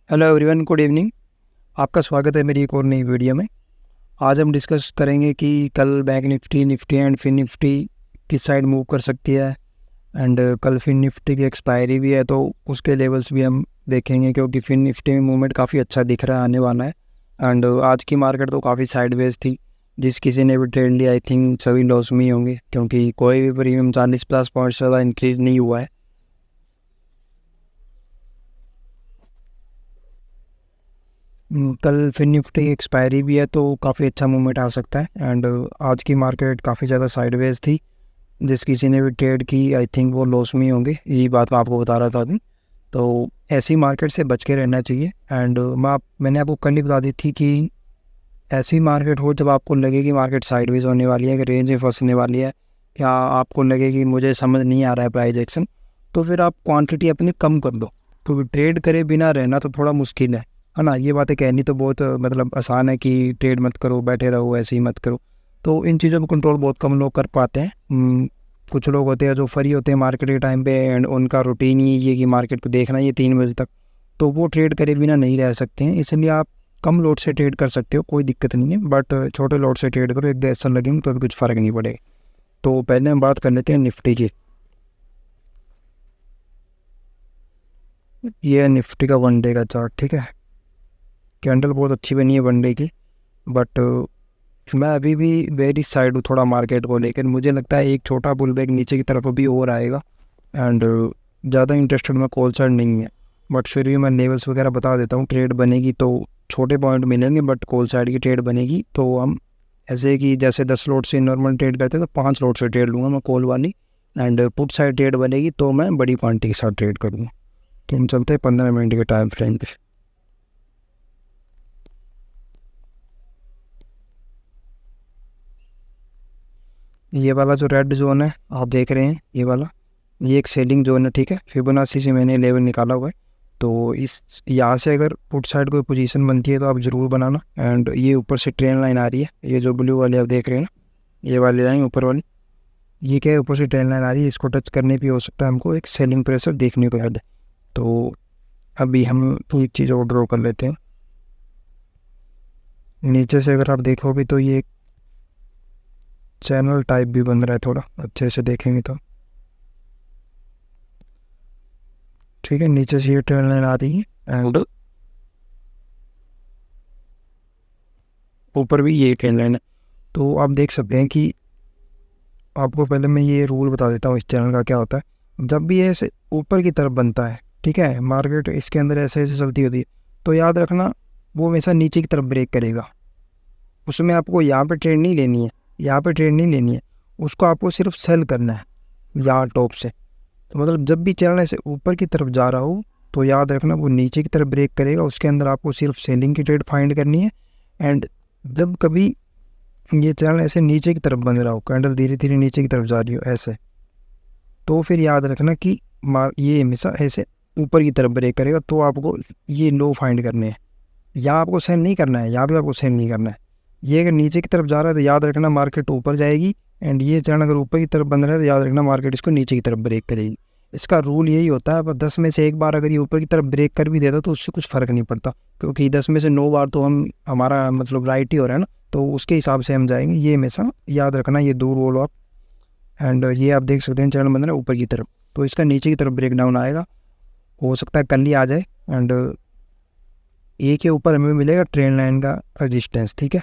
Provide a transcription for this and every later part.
Hello everyone, good evening. आपका स्वागत है मेरी एक और नई वीडियो में। आज हम डिस्कस करेंगे कि कल bank Nifty and fin Nifty किस साइड मूव कर सकती है। एंड कल फिन निफ्टी की एक्सपायरी भी है, तो उसके लेवल्स भी हम देखेंगे, क्योंकि फिन निफ्टी में मूवमेंट काफ़ी अच्छा दिख रहा है, आने वाला है। एंड आज की मार्केट तो काफ़ी साइडवेज थी। जिस किसी ने भी ट्रेड लिया, आई थिंक सभी लॉस में ही होंगे, क्योंकि कोई भी प्रीमियम 40+ पॉइंट से ज़्यादा इंक्रीज नहीं हुआ है। कल फिन निफ्टी की एक्सपायरी भी है, तो काफ़ी अच्छा मूवमेंट आ सकता है। एंड आज की मार्केट काफ़ी ज़्यादा साइडवेज थी। जिस किसी ने भी ट्रेड की, आई थिंक वो लॉस में ही होंगे, यही बात मैं आपको बता रहा था अभी। तो ऐसी मार्केट से बच के रहना चाहिए। एंड मैंने आपको कल ही बता दी थी कि ऐसी मार्केट हो जब आपको लगे कि मार्केट साइडवेज होने वाली है, कि रेंज में फंसने वाली है, या आपको लगे कि मुझे समझ नहीं आ रहा है प्राइस एक्शन, तो फिर आप क्वांटिटी अपनी कम कर दो। क्योंकि ट्रेड करे बिना रहना तो थोड़ा मुश्किल है ना। ये बातें कहनी तो बहुत मतलब आसान है कि ट्रेड मत करो, बैठे रहो, ऐसे ही मत करो। तो इन चीज़ों पर कंट्रोल बहुत कम लोग कर पाते हैं। कुछ लोग होते हैं जो फ्री होते हैं मार्केट के टाइम पे, एंड उनका रूटीन ही ये कि मार्केट को देखना ही है 3 बजे तक, तो वो ट्रेड करे बिना नहीं रह सकते हैं। इसलिए आप कम लोड से ट्रेड कर सकते हो, कोई दिक्कत नहीं है, बट छोटे लोड से ट्रेड करो। एक दो ऐसा लगेंगे तो भी कुछ फ़र्क नहीं पड़ेगा। तो पहले हम बात कर लेते हैं निफ्टी की। ये है निफ्टी का 1 डे का चार्ट, ठीक है। कैंडल बहुत अच्छी बनी है 1 डे की, बट मैं अभी भी वेरी साइड हूँ थोड़ा मार्केट को लेकर। मुझे लगता है एक छोटा बुल बैक नीचे की तरफ अभी और आएगा। एंड ज़्यादा इंटरेस्टेड मैं कॉल साइड नहीं है, बट फिर भी मैं लेवल्स वगैरह बता देता हूँ। ट्रेड बनेगी तो छोटे पॉइंट मिलेंगे, बट कॉल साइड की ट्रेड बनेगी तो हम ऐसे कि जैसे 10 लोट से नॉर्मल ट्रेड करते हैं तो 5 लोट से ट्रेड लूँगा मैं कॉल वाली। एंड पुट साइड ट्रेड बनेगी तो मैं बड़ी क्वांटिटी के साथ ट्रेड करूँगा। तो हम चलते हैं 15 मिनट के टाइम फ्रेम पे। ये वाला जो रेड जोन है आप देख रहे हैं, ये वाला, ये एक सेलिंग जोन है, ठीक है। फिबोनाची से मैंने लेवल निकाला हुआ है। तो इस यहाँ से अगर पुट साइड कोई पोजीशन बनती है तो आप ज़रूर बनाना। एंड ये ऊपर से ट्रेन लाइन आ रही है, ये जो ब्लू वाली आप देख रहे हैं ना, ये वाली लाइन ऊपर वाली, ये क्या है, ऊपर से ट्रेन लाइन आ रही है। इसको टच करने पे हो सकता है हमको एक सेलिंग प्रेशर देखने को मिले। तो अभी हम एक चीज़ और ड्रॉ कर लेते हैं। नीचे से अगर आप देखोगे तो ये एक चैनल टाइप भी बन रहा है, थोड़ा अच्छे से देखेंगे तो, ठीक है। नीचे से ये ट्रेन लाइन आ रही है, एंड ऊपर भी ये ट्रेन लाइन है। तो आप देख सकते हैं कि आपको पहले मैं ये रूल बता देता हूँ इस चैनल का क्या होता है। जब भी ये ऐसे ऊपर की तरफ बनता है, ठीक है, मार्केट इसके अंदर ऐसे ऐसे चलती होती है, तो याद रखना वो हमेशा नीचे की तरफ ब्रेक करेगा। उसमें आपको यहाँ पे ट्रेड नहीं लेनी है, यहाँ पे ट्रेड नहीं लेनी है, उसको आपको सिर्फ सेल करना है यहाँ टॉप से। तो मतलब जब भी चैनल ऐसे ऊपर की तरफ जा रहा हो तो याद रखना वो नीचे की तरफ ब्रेक करेगा, उसके अंदर आपको सिर्फ सेलिंग की ट्रेड फाइंड करनी है। एंड जब कभी ये चैनल ऐसे नीचे की तरफ बन रहा हो, कैंडल धीरे धीरे नीचे की तरफ जा रही हो ऐसे, तो फिर याद रखना कि ये हमेशा ऐसे ऊपर की तरफ ब्रेक करेगा। तो आपको ये लो फाइंड करने हैं, यहाँ आपको सेल नहीं करना है, यहाँ भी आपको सेल नहीं करना है। ये अगर नीचे की तरफ जा रहा है तो याद रखना मार्केट ऊपर जाएगी। एंड ये चैनल अगर ऊपर की तरफ बन रहा है तो याद रखना मार्केट इसको नीचे की तरफ ब्रेक करेगी। इसका रूल यही होता है। पर 10 में से एक बार अगर ये ऊपर की तरफ ब्रेक कर भी देता तो उससे कुछ फ़र्क नहीं पड़ता, क्योंकि 10 में से 9 बार तो हम हमारा मतलब राइट ही हो रहा है ना, तो उसके हिसाब से हम जाएंगे। ये हमेशा याद रखना, ये दूर बोलो आप। एंड ये आप देख सकते हैं चैनल बन रहा है ऊपर की तरफ, तो इसका नीचे की तरफ ब्रेक डाउन आएगा, हो सकता है कल ही आ जाए। एंड ए के ऊपर हमें मिलेगा ट्रेंड लाइन का रजिस्टेंस, ठीक है।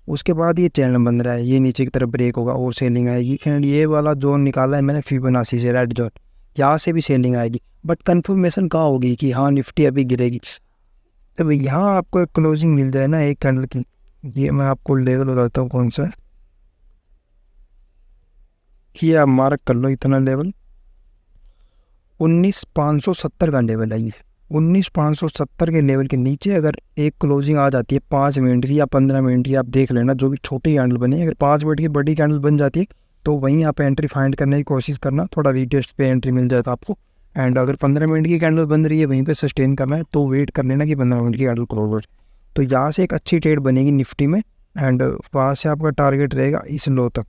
उसके बाद ये चैनल बन रहा है, ये नीचे की तरफ ब्रेक होगा और सेलिंग आएगी। एंड ये वाला जोन निकाला है मैंने फिबोनाची से, रेड जोन, यहाँ से भी सेलिंग आएगी। बट कंफर्मेशन कहाँ होगी कि हाँ निफ्टी अभी गिरेगी, तब यहाँ आपको एक क्लोजिंग मिल जाए ना एक कैंडल की। ये मैं आपको लेवल बताता हूँ कौन सा है, कि आप मार्क कर लो इतना लेवल, 19,570 का लेवल है ये। 19,570 के लेवल के नीचे अगर एक क्लोजिंग आ जाती है 5 मिनट की या 15 मिनट की, आप देख लेना जो भी छोटी कैंडल बनी, अगर 5 मिनट की बड़ी कैंडल बन जाती है तो वहीं आप एंट्री फाइंड करने की कोशिश करना, थोड़ा रीटेस्ट पे एंट्री मिल जाए तो आपको। एंड अगर 15 मिनट की कैंडल बन रही है वहीं पे सस्टेन करना है तो वेट कर लेना कि 15 मिनट की कैंडल क्लोज हो जाए। तो यहाँ से एक अच्छी ट्रेड बनेगी निफ्टी में। एंड वहाँ से आपका टारगेट रहेगा इस लो तक,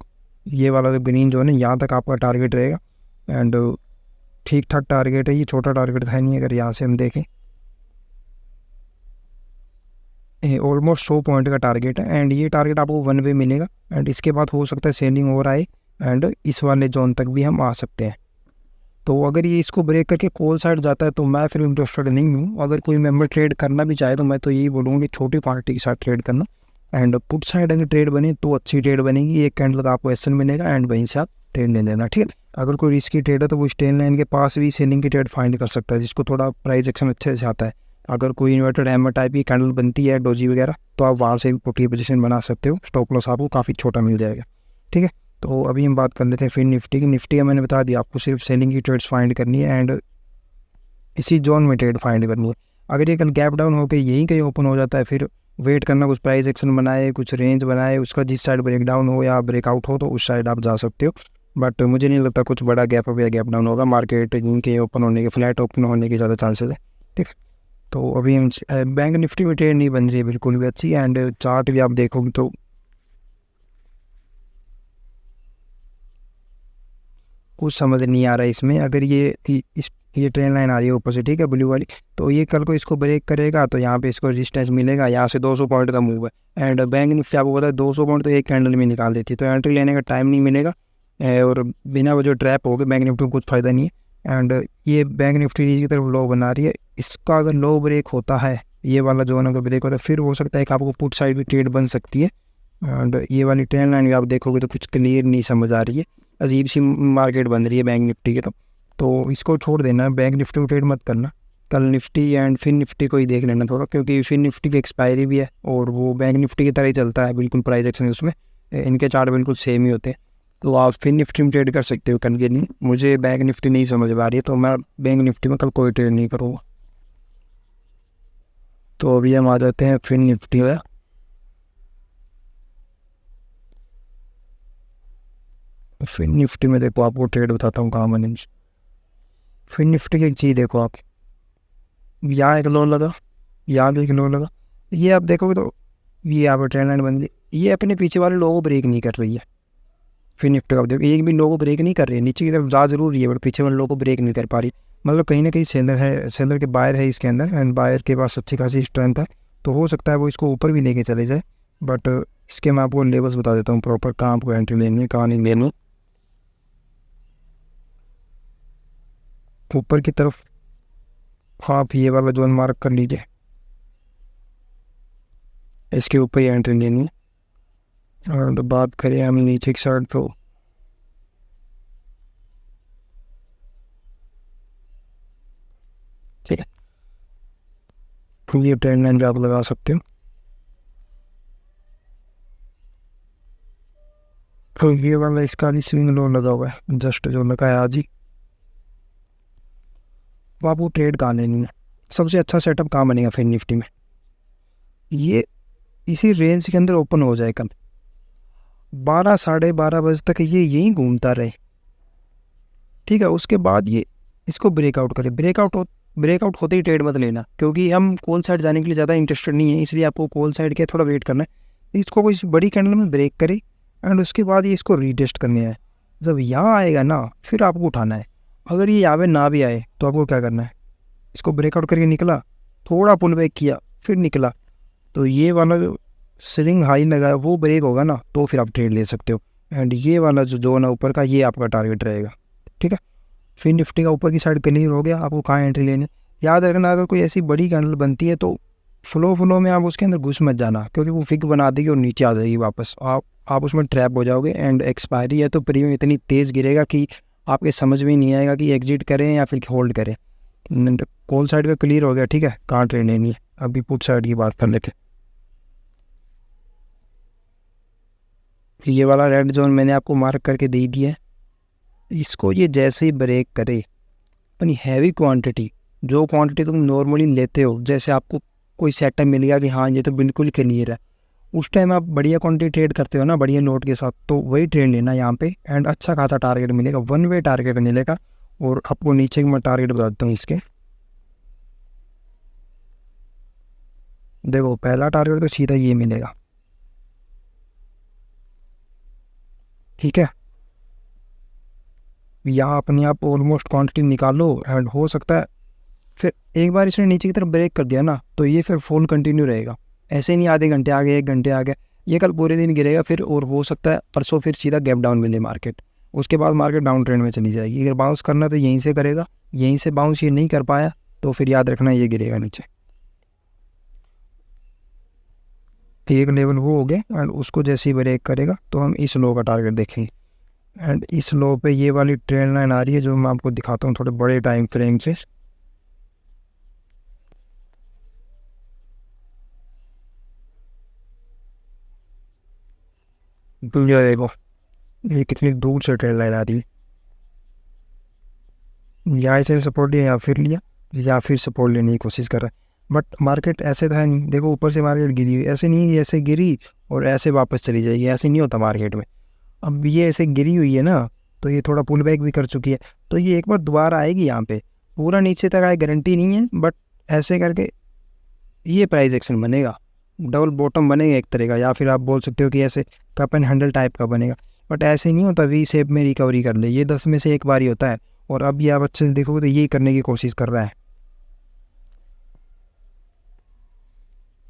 ये वाला जो ग्रीन जोन है यहाँ तक आपका टारगेट रहेगा। एंड ठीक ठाक टारगेट है, ये छोटा टारगेट है नहीं। अगर यहाँ से हम देखें ऑलमोस्ट 100 पॉइंट का टारगेट है एंड ये टारगेट आपको 1 वे मिलेगा एंड इसके बाद हो सकता है सेलिंग और आए एंड इस वाले जोन तक भी हम आ सकते हैं। तो अगर ये इसको ब्रेक करके कॉल साइड जाता है तो मैं फिर इंटरेस्टेड नहीं हूँ। अगर कोई मेंबर ट्रेड करना भी चाहे तो मैं तो यही बोलूँगा कि छोटी क्वांटिटी के साथ ट्रेड करना एंड पुट साइड अगर ट्रेड बने तो अच्छी ट्रेड बनेगी, एक कैंडल का आपको एसएल मिलेगा एंड वहीं से आप ट्रेड ले लेना, ठीक है। अगर कोई रिस्की ट्रेड है तो वो स्टेन लाइन के पास भी सेलिंग की ट्रेड फाइंड कर सकता है जिसको थोड़ा प्राइस एक्शन अच्छे से आता है। अगर कोई इन्वर्टेड हैमर टाइप की कैंडल बनती है डोजी वगैरह तो आप वहाँ से भी पुट की पोजीशन बना सकते हो, स्टॉप लॉस आपको काफ़ी छोटा मिल जाएगा, ठीक है। तो अभी हम बात कर लेते हैं फिर निफ्टी की। निफ्टी का मैंने बता दिया आपको सिर्फ सेलिंग की ट्रेड्स फाइंड करनी है एंड इसी जोन में ट्रेड फाइंड करनी है। अगर ये कल गैप डाउन होकर यहीं कहीं ओपन हो जाता है फिर वेट करना, कुछ प्राइस एक्शन बनाए, कुछ रेंज बनाए, उसका जिस साइड ब्रेक डाउन हो या ब्रेकआउट हो तो उस साइड आप जा सकते हो। बट मुझे नहीं लगता कुछ बड़ा गैप अप या गैप डाउन होगा, मार्केट इनके ओपन होने के, फ्लैट ओपन होने के ज़्यादा चांसेस है, ठीक। तो अभी हम बैंक निफ्टी में ट्रेड नहीं बन रही है बिल्कुल भी अच्छी एंड चार्ट भी आप देखोगे तो कुछ समझ नहीं आ रहा है इसमें। अगर ये ट्रेन लाइन आ रही है ऊपर से, ठीक है, ब्लू वाली, तो ये कल को इसको ब्रेक करेगा तो यहाँ पे इसको रेजिस्टेंस मिलेगा, यहाँ से 200 पॉइंट का मूव है एंड बैंक निफ्टी आपको पता है 200 पॉइंट तो एक कैंडल में निकाल देती है, तो एंट्री लेने का टाइम नहीं मिलेगा और बिना वो जो ट्रैप हो गए बैंक निफ्टी में कुछ फ़ायदा नहीं है। एंड ये बैंक निफ्टी की तरफ लो बना रही है, इसका अगर लो ब्रेक होता है, ये वाला जोन अगर ब्रेक होता है फिर हो सकता है कि आपको पुट साइड भी ट्रेड बन सकती है। एंड ये वाली ट्रेन लाइन भी आप देखोगे तो कुछ क्लियर नहीं समझ आ रही है, अजीब सी मार्केट बन रही है बैंक निफ्टी की। तो इसको छोड़ देना, बैंक निफ्टी में ट्रेड मत करना, कल निफ्टी एंड फिर निफ्टी को ही देख लेना थोड़ा, क्योंकि फिर निफ्टी की एक्सपायरी भी है और वो बैंक निफ्टी की तरह ही चलता है बिल्कुल, प्राइस एक्शन उसमें इनके चार्ट बिल्कुल सेम ही होते हैं। तो आप फिर निफ्टी में ट्रेड कर सकते हो कल के दिन। मुझे बैंक निफ्टी नहीं समझ आ रही है तो मैं बैंक निफ्टी में कल कोई ट्रेड नहीं करूँगा। तो अभी हम आ जाते हैं फिर निफ्टी में। फिर निफ्टी में देखो आपको ट्रेड बताता हूँ कहाँ बनेंगे। फिर निफ्टी की एक चीज़ देखो आप, यहाँ एक लो लगा, यहाँ भी एक लो लगा, ये आप देखोगे तो ये यहाँ पर ट्रेंड लाइन बन गई, ये अपने पीछे वाले लोगों को ब्रेक नहीं कर रही है। फिर निफ्टी का देखो एक भी लोगों को ब्रेक नहीं कर रही है, नीचे की तरफ जा जरूर रही है बट पीछे वाले लोगों को ब्रेक नहीं कर पा रही। मतलब कहीं ना कहीं सेलर है, सेलर के बायर है इसके अंदर एंड बायर के पास अच्छी खासी स्ट्रेंथ है, तो हो सकता है वो इसको ऊपर भी लेके चले जाए। बट इसके मैं आपको लेवल्स बता देता हूँ प्रॉपर, कहाँ आपको एंट्री लेनी है कहाँ नहीं लेनी। ऊपर की तरफ आप ये वाला जोन मार्क कर लीजिए, इसके ऊपर ही एंट्री लेनी है। और तो बात करें हम नीचे की साइड तो ठीक है, तो ये ट्रेंड लाइन भी आप लगा सकते हो। तो ये वाला इसका भी स्विंग लो लगा हुआ है, जस्ट जो लगा है आज ही। वो आपको ट्रेड कहाँ लेनी है, सबसे अच्छा सेटअप कहाँ बनेगा फिर निफ्टी में, ये इसी रेंज के अंदर ओपन हो जाए कल 12 साढ़े 12 बजे तक ये यहीं घूमता रहे, ठीक है। उसके बाद ये इसको ब्रेकआउट करे, ब्रेकआउट होते ही ट्रेड मत लेना, क्योंकि हम कॉल साइड जाने के लिए ज़्यादा इंटरेस्टेड नहीं है, इसलिए आपको कॉल साइड के थोड़ा वेट करना है। इसको कोई बड़ी कैंडल में ब्रेक करे एंड उसके बाद ये इसको रीटेस्ट करने है, जब यहाँ आएगा ना फिर आपको उठाना है। अगर ये यहाँ पे ना भी आए तो आपको क्या करना है, इसको ब्रेकआउट करके निकला, थोड़ा पुल बैक किया, फिर निकला, तो ये वाला जो सेलिंग हाई लगा है वो ब्रेक होगा ना तो फिर आप ट्रेड ले सकते हो। एंड ये वाला जो जोन है ऊपर का ये आपका टारगेट रहेगा, ठीक है। फिर निफ्टी का ऊपर की साइड क्लियर हो गया, आपको कहाँ एंट्री लेनी है याद रखना। अगर कोई ऐसी बड़ी कैंडल बनती है तो फ्लो में आप उसके अंदर घुस मत जाना, क्योंकि वो फिक बना देगी और नीचे आ जाएगी वापस, आप उसमें ट्रैप हो जाओगे एंड एक्सपायरी है तो प्रीमियम इतनी तेज़ गिरेगा कि आपके समझ में नहीं आएगा कि एग्जिट करें या फिर होल्ड करें। कॉल साइड का क्लियर हो गया, ठीक है, कहाँ ट्रेड लेनी है। अभी पुट साइड की बात कर लेते। ये वाला रेड जोन मैंने आपको मार्क करके दे दिया है, इसको ये जैसे ही ब्रेक करे अपनी हैवी क्वांटिटी, जो क्वांटिटी तुम नॉर्मली लेते हो, जैसे आपको कोई सेटअप मिल गया कि हाँ ये तो बिल्कुल क्लियर है, उस टाइम आप बढ़िया क्वांटिटी ट्रेड करते हो ना बढ़िया नोट के साथ, तो वही ट्रेड लेना यहाँ पे एंड अच्छा खासा टारगेट मिलेगा, 1 वे टारगेट मिलेगा। और आपको नीचे मैं टारगेट बता देता हूँ इसके, देखो पहला टारगेट तो सीधा ये मिलेगा, ठीक है। यहाँ अपने आप ऑलमोस्ट क्वांटिटी निकालो एंड हो सकता है फिर एक बार इसने नीचे की तरफ ब्रेक कर दिया ना तो ये फिर फॉल कंटिन्यू रहेगा ऐसे नहीं आधे घंटे आ गए, 1 घंटे आ गए, ये कल पूरे दिन गिरेगा फिर, और हो सकता है परसों फिर सीधा गैप डाउन मिले मार्केट, उसके बाद मार्केट डाउन ट्रेंड में चली जाएगी। अगर बाउंस करना तो यहीं से करेगा, यहीं से बाउंस ये नहीं कर पाया तो फिर याद रखना ये गिरेगा नीचे। एक लेवल वो हो गया, एंड उसको जैसे ही ब्रेक करेगा तो हम इस लो का टारगेट देखेंगे। एंड इस लो पे ये वाली ट्रेंड लाइन आ रही है जो मैं आपको दिखाता हूँ थोड़े बड़े टाइम फ्रेम से। तो ये देखो ये कितनी दूर से ट्रेंड लाइन आ रही है, यहाँ से सपोर्ट लिया या फिर लिया या फिर सपोर्ट लेने की कोशिश कर रहा है। बट मार्केट ऐसे था नहीं, देखो ऊपर से मार्केट गिरी हुई, ऐसे नहीं ऐसे गिरी और ऐसे वापस चली जाएगी, ऐसे नहीं होता मार्केट में। अब ये ऐसे गिरी हुई है ना, तो ये थोड़ा पुल बैक भी कर चुकी है, तो ये एक बार दोबारा आएगी यहाँ पे, पूरा नीचे तक आए गारंटी नहीं है, बट ऐसे करके ये प्राइस एक्शन बनेगा, डबल बॉटम बनेगा एक तरह का, या फिर आप बोल सकते हो कि ऐसे कप एंड हैंडल टाइप का बनेगा। बट ऐसे नहीं होता वी शेप में रिकवरी कर ले, ये 10 में से एक बार ही होता है। और अब ये आप अच्छे से देखोगे तो ये करने की कोशिश कर रहा है,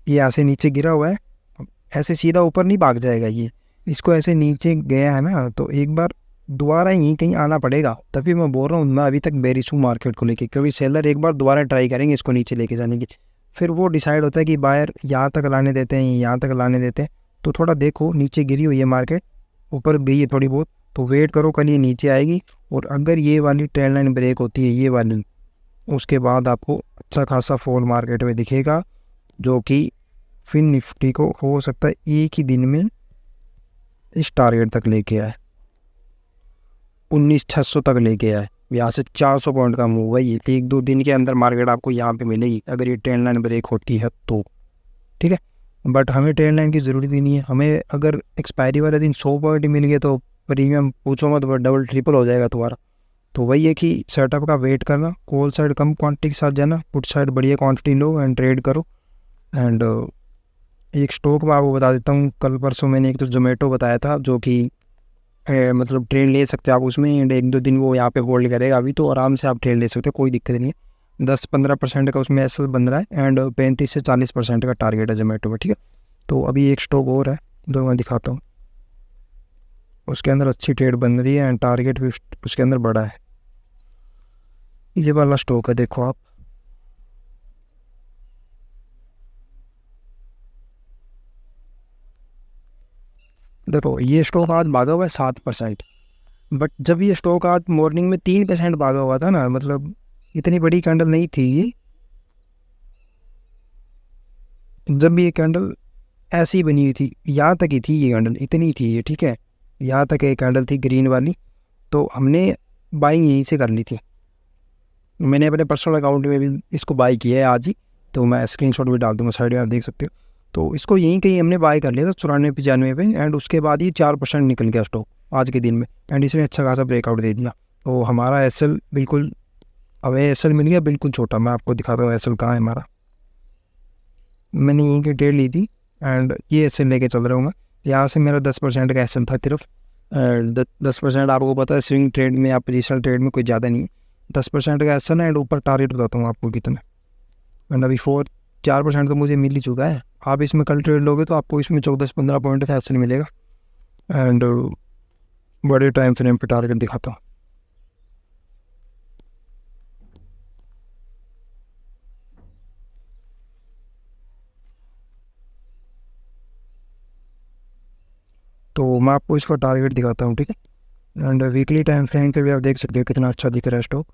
ये ऐसे नीचे गिरा हुआ है, ऐसे सीधा ऊपर नहीं भाग जाएगा ये, इसको ऐसे नीचे गया है ना, तो एक बार दोबारा यहीं कहीं आना पड़ेगा। तभी मैं बोल रहा हूँ मैं अभी तक बेरिश हूँ मार्केट को लेके, क्योंकि सेलर एक बार दोबारा ट्राई करेंगे इसको नीचे लेके जाने की, फिर वो डिसाइड होता है कि बायर यहाँ तक लाने देते हैं, यहाँ तक लाने देते हैं। तो थोड़ा देखो, नीचे गिरी हुई है मार्केट, ऊपर गई है थोड़ी बहुत, तो वेट करो कल ये नीचे आएगी, और अगर ये वाली ट्रेंड लाइन ब्रेक होती है ये वाली, उसके बाद आपको अच्छा खासा फॉल मार्केट में दिखेगा, जो कि फिर निफ्टी को हो सकता है एक ही दिन में इस टारगेट तक लेके आए, 19,600 तक लेके आए। यहाँ से 400 पॉइंट का मूव है, ये 1-2 दिन के अंदर मार्केट आपको यहाँ पे मिलेगी अगर ये ट्रेंड लाइन ब्रेक होती है तो, ठीक है। बट हमें ट्रेंड लाइन की ज़रूरत ही नहीं है, हमें अगर एक्सपायरी वाले दिन 100 पॉइंट मिल गए तो प्रीमियम पूछो मत, डबल ट्रिपल हो जाएगा तुम्हारा। तो वही है कि सेटअप का वेट करना, कॉल साइड कम क्वांटिटी के साथ जाना, पुट साइड बढ़िया क्वांटिटी लो एंड ट्रेड करो। एंड एक स्टॉक मैं आपको बता देता हूँ, कल परसों मैंने एक तो जोमेटो बताया था, जो कि मतलब ट्रेड ले सकते हैं आप उसमें, एंड 1-2 दिन वो यहाँ पे होल्ड करेगा, अभी तो आराम से आप ट्रेड ले सकते हो, कोई दिक्कत नहीं है। 10-15% का उसमें एसएल बन रहा है, एंड 35 से 40% का टारगेट है जोमेटो में, ठीक है। तो अभी एक स्टॉक और है जो मैं दिखाता हूँ, उसके अंदर अच्छी ट्रेड बन रही है एंड टारगेट भी उसके अंदर बड़ा है। ये वाला स्टॉक है, देखो आप, देखो ये स्टॉक आज भागा हुआ है 7%। बट जब ये स्टॉक आज मॉर्निंग में 3% भागा हुआ था ना, मतलब इतनी बड़ी कैंडल नहीं थी ये, जब ये कैंडल ऐसी बनी हुई थी, यहाँ तक ही थी ये कैंडल, इतनी थी ये, ठीक है, यहाँ तक एक कैंडल थी ग्रीन वाली, तो हमने बाइंग यहीं से कर ली थी। मैंने अपने पर्सनल अकाउंट में भी इसको बाई किया है आज ही, तो मैं स्क्रीनशॉट भी डाल दूँगा साइड में, आप देख सकते हो। तो इसको यहीं कहीं हमने बाई कर लिया था 94-95 पे, एंड उसके बाद ये 4% निकल गया स्टॉक आज के दिन में, एंड इसने अच्छा खासा ब्रेकआउट दे दिया। तो हमारा एसएल बिल्कुल, हमें एसएल मिल गया बिल्कुल छोटा, मैं आपको दिखाता हूँ एसएल कहाँ है हमारा। मैंने यहीं की ट्रेड ली थी एंड ये एसएल लेके चल रहा हूँ मैं, यहाँ से मेरा 10% का एसएल था सिर्फ। 10% आपको पता है स्विंग ट्रेड में या पोजिशनल ट्रेड में कोई ज़्यादा नहीं है, 10% का एसएल है, एंड ऊपर टारगेट बताता हूँ आपको कितना, एंड अभी 4% तो मुझे मिल ही चुका है। आप इसमें कल ट्रेड लोगे तो आपको इसमें 14-15 पॉइंट का एसएल मिलेगा, एंड बड़े टाइम फ्रेम पे टारगेट दिखाता हूँ। तो मैं आपको इसका टारगेट दिखाता हूँ, ठीक है। एंड वीकली टाइम फ्रेम पे भी आप देख सकते हो कितना अच्छा दिख रहा है स्टॉक।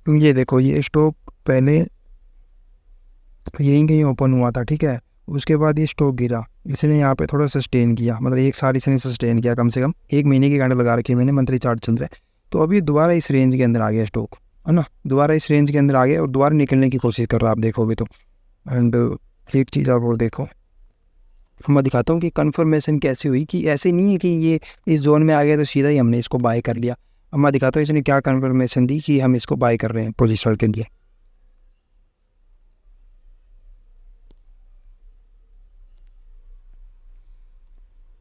ये देखो ये स्टॉक पहले यहीं कहीं ओपन हुआ था, ठीक है, उसके बाद ये स्टॉक गिरा, इसने यहाँ पे थोड़ा सस्टेन किया, मतलब एक साल इसने सस्टेन किया, कम से कम 1 महीने की कैंडल लगा रखी है मैंने, मंथली चार्ट चल रहा है। तो अभी दोबारा इस रेंज के अंदर आ गया स्टॉक, है ना, दोबारा इस रेंज के अंदर आ गया और दोबारा निकलने की कोशिश कर रहा है, आप देखोगे तो। एंड एक चीज़ आप और देखो, मैं दिखाता हूँ कि कन्फर्मेशन कैसे हुई, कि ऐसे नहीं है कि ये इस जोन में आ गया तो सीधा ही हमने इसको बाय कर लिया। अब मैं दिखाता हूँ इसने क्या कन्फर्मेशन दी कि हम इसको बाय कर रहे हैं पोजिशन के लिए।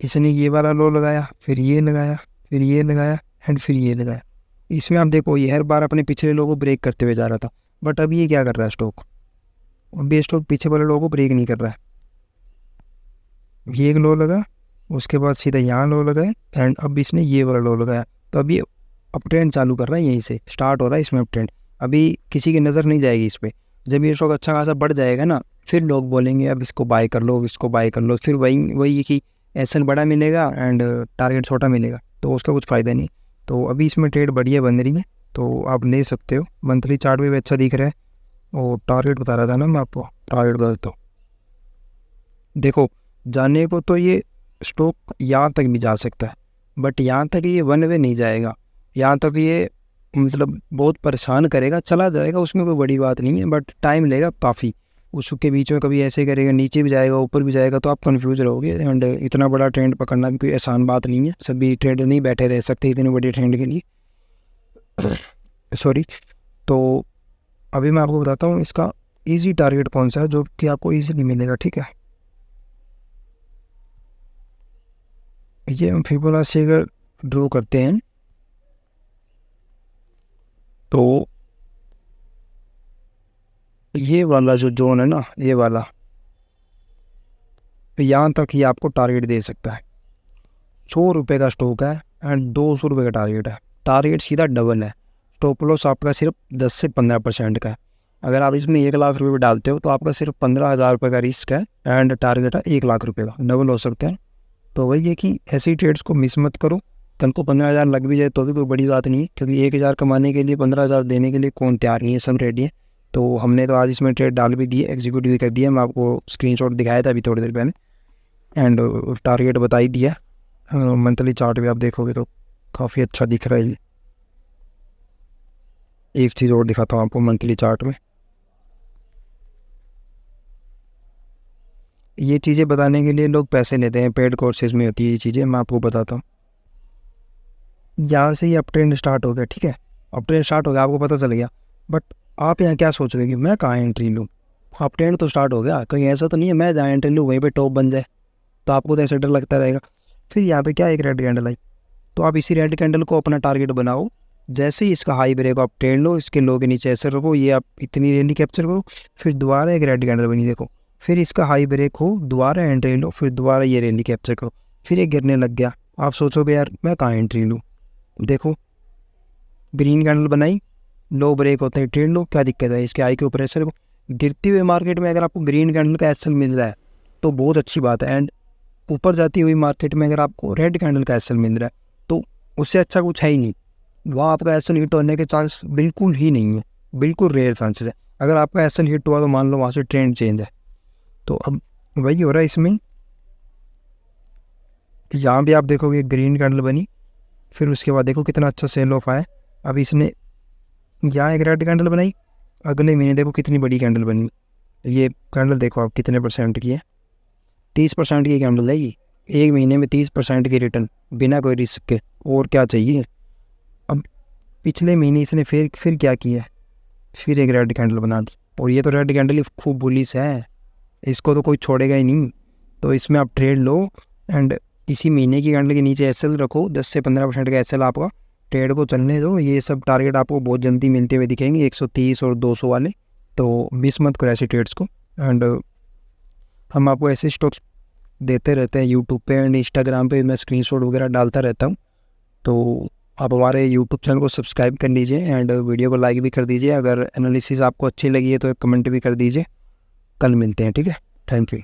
इसने ये वाला लो लगाया, फिर ये लगाया, फिर ये लगाया एंड फिर ये लगाया। इसमें आप देखो ये हर बार अपने पिछले लो को ब्रेक करते हुए जा रहा था, बट अब ये क्या कर रहा है स्टॉक, अब ये स्टॉक पीछे वाले लो को ब्रेक नहीं कर रहा है। ये एक लो लगा, उसके बाद सीधा यहाँ लो लगाए एंड अब इसने ये वाला लो लगाया, तो अब ये अप ट्रेंड चालू कर रहा है, यहीं से स्टार्ट हो रहा है इसमें अप ट्रेंड। अभी किसी की नज़र नहीं जाएगी इस पर। जब ये स्टॉक अच्छा खासा बढ़ जाएगा ना, फिर लोग बोलेंगे अब इसको बाय कर लो, इसको बाय कर लो, फिर वही वही कि एसएल बड़ा मिलेगा एंड टारगेट छोटा मिलेगा, तो उसका कुछ फ़ायदा नहीं। तो अभी इसमें ट्रेड बढ़िया बन रही है, तो आप ले सकते हो। मंथली चार्ट भी अच्छा दिख रहा है और टारगेट बता रहा था ना मैं आपको, टारगेट बता देता हूँ। देखो जाने को तो ये स्टॉक यहाँ तक भी जा सकता है, बट यहाँ तक ये वन वे नहीं जाएगा। यहाँ तक ये मतलब बहुत परेशान करेगा, चला जाएगा, उसमें कोई बड़ी बात नहीं है, बट टाइम लेगा काफ़ी। उसके बीच में कभी ऐसे करेगा, नीचे भी जाएगा, ऊपर भी जाएगा, तो आप कंफ्यूज रहोगे। एंड इतना बड़ा ट्रेंड पकड़ना भी कोई आसान बात नहीं है, सभी ट्रेडर नहीं बैठे रह सकते इतने बड़े ट्रेंड के लिए। सॉरी। तो अभी मैं आपको बताता हूँ इसका ईजी टारगेट कौन सा है जो कि आपको ईजीली मिलेगा, ठीक है। ये हम फिबोनाची अगर ड्रॉ करते हैं तो ये वाला जो जोन है ना, ये वाला यहाँ तक ही आपको टारगेट दे सकता है। 100 रुपये का स्टॉक है एंड 200 रुपये का टारगेट है, टारगेट सीधा डबल है। स्टॉप लॉस आपका सिर्फ 10 से 15% का है। अगर आप इसमें 1 लाख रुपये डालते हो तो आपका सिर्फ 15,000 रुपये का रिस्क है एंड टारगेट है 1 लाख रुपये का, डबल हो सकता है। तो वही है कि ऐसी ट्रेड्स को मिस मत करो। कल को 15,000 लग भी जाए तो भी कोई बड़ी बात नहीं है, क्योंकि 1,000 कमाने के लिए 15,000 देने के लिए कौन तैयार नहीं है, सब रेडी है। तो हमने तो आज इसमें ट्रेड डाल भी दी है, एग्जीक्यूट भी कर दिया। मैं आपको स्क्रीनशॉट दिखाया था अभी थोड़ी देर पहले एंड टारगेट बता ही दिया। मंथली चार्ट भी आप देखोगे तो काफ़ी अच्छा दिख रहा है ये। एक चीज़ और दिखाता हूँ आपको मंथली चार्ट में, ये चीज़ें बताने के लिए लोग पैसे लेते हैं, पेड कोर्सेज में होती है ये चीज़ें, मैं आपको बताता हूँ। यहाँ से ही अप ट्रेंड स्टार्ट हो गया, ठीक है, अप ट्रेंड स्टार्ट हो गया, आपको पता चल गया। बट आप यहाँ क्या सोच रहे कि मैं कहाँ एंट्री लूँ, अप ट्रेंड तो स्टार्ट हो गया, कहीं ऐसा तो नहीं है मैं जहाँ एंट्री लूँ वहीं पे टॉप बन जाए, तो आपको तो ऐसा डर लगता रहेगा। फिर यहाँ पे क्या एक रेड कैंडल आई, तो आप इसी रेड कैंडल को अपना टारगेट बनाओ। जैसे ही इसका हाई ब्रेक आप ट्रेंड लो, इसके लो के नीचे ऐसे रखो, ये आप इतनी रैली कैप्चर करो, फिर दोबारा एक रेड कैंडल बनी देखो, फिर इसका हाई ब्रेक हो, दोबारा एंट्री लो, फिर दोबारा ये रैली कैप्चर करो, फिर ये गिरने लग गया। आप सोचोगे यार मैं कहाँ एंट्री लूँ, देखो ग्रीन कैंडल बनाई, लो ब्रेक होते हैं ट्रेंड लो, क्या दिक्कत है, इसके हाई के ऊपर ऐसे रखो। गिरती हुई मार्केट में अगर आपको ग्रीन कैंडल का एसएल मिल रहा है तो बहुत अच्छी बात है, एंड ऊपर जाती हुई मार्केट में अगर आपको रेड कैंडल का एसएल मिल रहा है तो उससे अच्छा कुछ है ही नहीं। वहाँ आपका एसएल हिट होने के चांस बिल्कुल ही नहीं है, बिल्कुल रेयर चांसेस है। अगर आपका एसएल हिट हुआ तो मान लो वहाँ से ट्रेंड चेंज है। तो अब वही हो रहा है इसमें, यहाँ भी आप देखोगे ग्रीन कैंडल बनी, फिर उसके बाद देखो कितना अच्छा सेल ऑफ आया। अब इसने यहाँ एक रेड कैंडल बनाई, अगले महीने देखो कितनी बड़ी कैंडल बनी। ये कैंडल देखो आप कितने परसेंट की है, 30% की कैंडल है ये, एक महीने में 30% की रिटर्न बिना कोई रिस्क के, और क्या चाहिए। अब पिछले महीने इसने फिर क्या किया, फिर एक रेड कैंडल बना दी, और ये तो रेड कैंडल ही खूब बुलिश है, इसको तो कोई छोड़ेगा ही नहीं। तो इसमें आप ट्रेड लो एंड इसी महीने की कैंडल के नीचे एसएल रखो, 10 से 15% का एसएल आपका, ट्रेड को चलने दो। ये सब टारगेट आपको बहुत जल्दी मिलते हुए दिखेंगे, 130 और 200 वाले, तो मिस मत करो ऐसे ट्रेड्स को। एंड हम आपको ऐसे स्टॉक्स देते रहते हैं यूट्यूब पे एंड इंस्टाग्राम पे, मैं स्क्रीनशॉट वगैरह डालता रहता हूँ। तो आप हमारे यूट्यूब चैनल को सब्सक्राइब कर लीजिए एंड वीडियो को लाइक भी कर दीजिए। अगर एनालिसिस आपको अच्छी लगी है तो एक कमेंट भी कर दीजिए। कल मिलते हैं, ठीक है, थैंक यू।